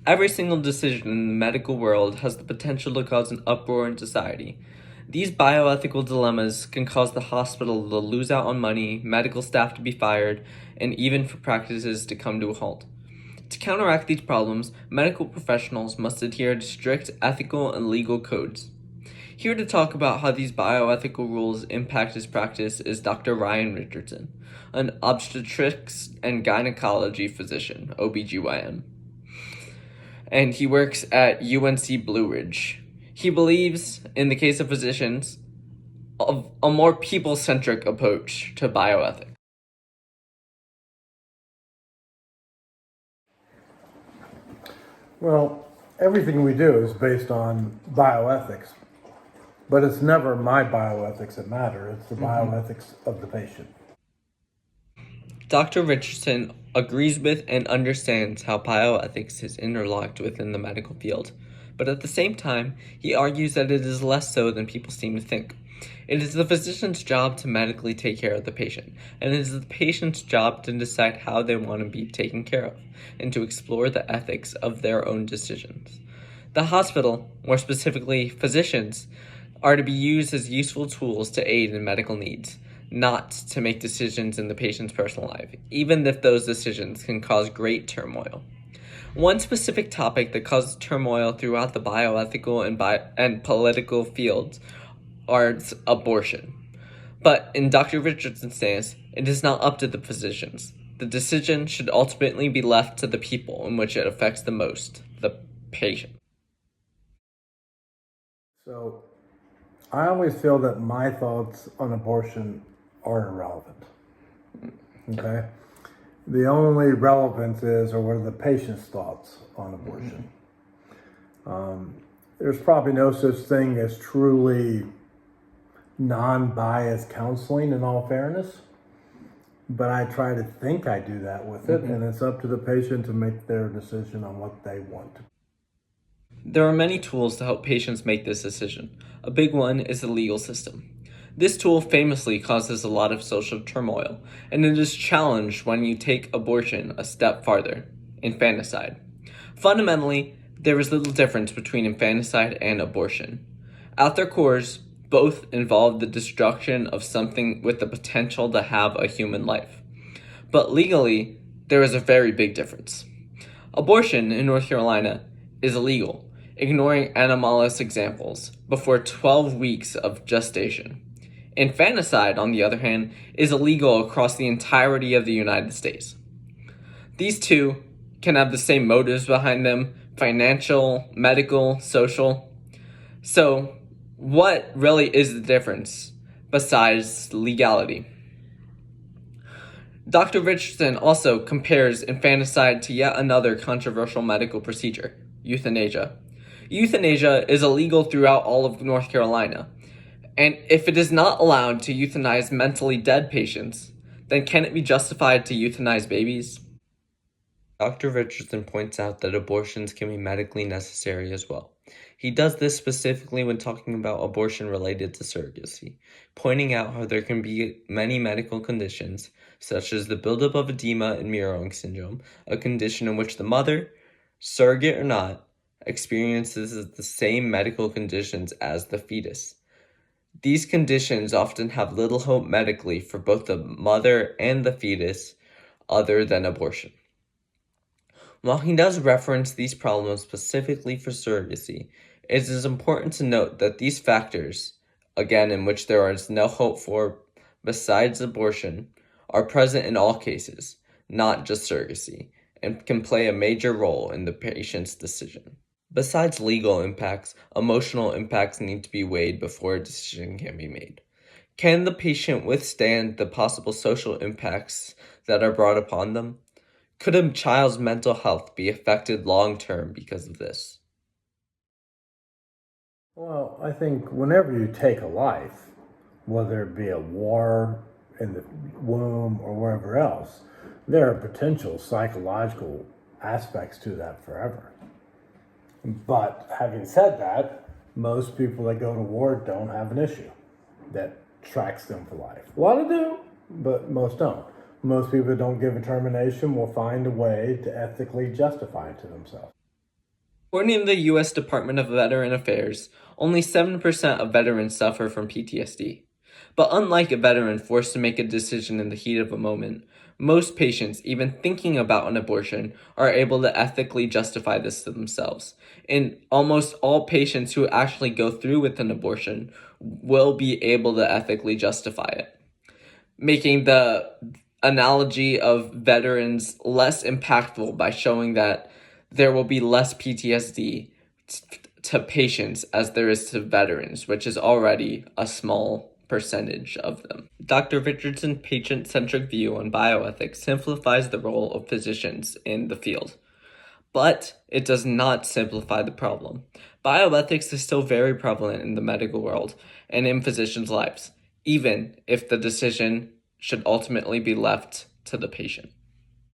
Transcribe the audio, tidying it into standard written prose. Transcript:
Every single decision in the medical world has the potential to cause an uproar in society. These bioethical dilemmas can cause the hospital to lose out on money, medical staff to be fired, and even for practices to come to a halt. To counteract these problems, medical professionals must adhere to strict ethical and legal codes. Here to talk about how these bioethical rules impact his practice is Dr. Ryan Richardson, an obstetrics and gynecology physician, OBGYN, and he works at UNC Blue Ridge. He believes, in the case of physicians, of a more people-centric approach to bioethics. Well, everything we do is based on bioethics, but it's never my bioethics that matter. It's the bioethics of the patient. Dr. Richardson agrees with and understands how bioethics is interlocked within the medical field, but at the same time, he argues that it is less so than people seem to think. It is the physician's job to medically take care of the patient, and it is the patient's job to decide how they want to be taken care of, and to explore the ethics of their own decisions. The hospital, more specifically physicians, are to be used as useful tools to aid in medical needs, not to make decisions in the patient's personal life, even if those decisions can cause great turmoil. One specific topic that causes turmoil throughout the bioethical and political fields is abortion. But in Dr. Richardson's stance, it is not up to the physicians. The decision should ultimately be left to the people in which it affects the most, the patient. So I always feel that my thoughts on abortion are irrelevant. Okay? The only relevance is, or what are the patient's thoughts on abortion? There's probably no such thing as truly non-biased counseling, in all fairness, but I try to think I do that with it, and it's up to the patient to make their decision on what they want. There are many tools to help patients make this decision. A big one is the legal system. This tool famously causes a lot of social turmoil, and it is challenged when you take abortion a step farther, infanticide. Fundamentally, there is little difference between infanticide and abortion. At their cores, both involve the destruction of something with the potential to have a human life. But legally, there is a very big difference. Abortion in North Carolina is illegal, ignoring anomalous examples, before 12 weeks of gestation. Infanticide, on the other hand, is illegal across the entirety of the United States. These two can have the same motives behind them: financial, medical, social. So, what really is the difference besides legality? Dr. Richardson also compares infanticide to yet another controversial medical procedure: euthanasia. Euthanasia is illegal throughout all of North Carolina, and if it is not allowed to euthanize mentally dead patients, then can it be justified to euthanize babies? Dr. Richardson points out that abortions can be medically necessary as well. He does this specifically when talking about abortion related to surrogacy, pointing out how there can be many medical conditions, such as the buildup of edema and mirroring syndrome, a condition in which the mother, surrogate or not, experiences the same medical conditions as the fetus. These conditions often have little hope medically for both the mother and the fetus other than abortion. While he does reference these problems specifically for surrogacy, it is important to note that these factors, again in which there is no hope for besides abortion, are present in all cases, not just surrogacy, and can play a major role in the patient's decision. Besides legal impacts, emotional impacts need to be weighed before a decision can be made. Can the patient withstand the possible social impacts that are brought upon them? Could a child's mental health be affected long-term because of this? Well, I think whenever you take a life, whether it be a war in the womb or wherever else, there are potential psychological aspects to that forever. But having said that, most people that go to war don't have an issue that tracks them for life. A lot of do, but most don't. Most people that don't give a termination will find a way to ethically justify it to themselves. According to the U.S. Department of Veteran Affairs, only 7% of veterans suffer from PTSD. But unlike a veteran forced to make a decision in the heat of a moment, most patients, even thinking about an abortion, are able to ethically justify this to themselves. And almost all patients who actually go through with an abortion will be able to ethically justify it, making the analogy of veterans less impactful by showing that there will be less PTSD to patients as there is to veterans, which is already a small percentage of them. Dr. Richardson's patient-centric view on bioethics simplifies the role of physicians in the field, but it does not simplify the problem. Bioethics is still very prevalent in the medical world and in physicians' lives, even if the decision should ultimately be left to the patient.